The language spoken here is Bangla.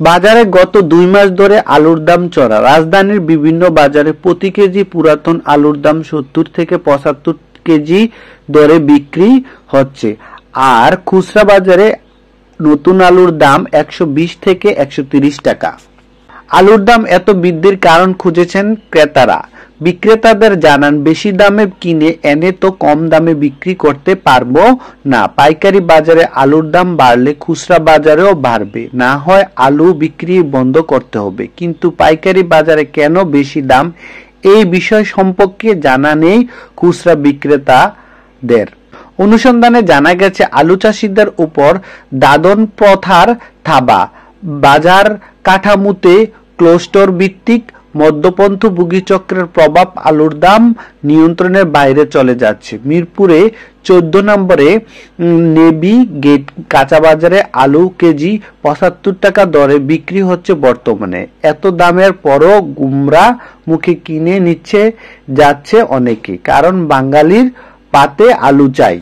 বাজারে গত 2 মাস ধরে আলুর দাম চড়া। রাজধানীর বিভিন্ন বাজারে প্রতি কেজি পুরাতন আলুর দাম 70 থেকে 75 কেজি দরে বিক্রি হচ্ছে, আর খুচরা বাজারে নতুন আলুর দাম 120 থেকে 130 টাকা। আলুর দাম এত বৃদ্ধির কারণ খুঁজেছেন ক্রেতারা। বিক্রেতাদের জানান, বেশি দামে কিনে এনে তো কম দামে বিক্রি করতে পারবো না। পাইকারি বাজারে আলুর দাম বাড়লে খুচরা বাজারেও বাড়বে, না হয় আলু বিক্রি বন্ধ করতে হবে। কিন্তু পাইকারি বাজারে কেন বেশি দাম, এই বিষয় সম্পর্কে জানা নেই খুচরা বিক্রেতাদের। অনুসন্ধানে জানা গেছে, আলু চাষিদের উপর দাদন প্রথার থাবা, বাজার কাঠামোতে ক্লাস্টার ভিত্তিক মধ্যপন্থী চক্রের প্রভাব আলুর দাম নিয়ন্ত্রণের বাইরে চলে যাচ্ছে। মিরপুরে 14 নম্বরে নেভি গেট কাঁচা বাজারে আলু কেজি 75 টাকা দরে বিক্রি হচ্ছে বর্তমানে। এত দামের পরও গুমরা মুখে কিনে নিচ্ছে যাচ্ছে অনেকে, কারণ বাঙালির পাতে আলু চাই।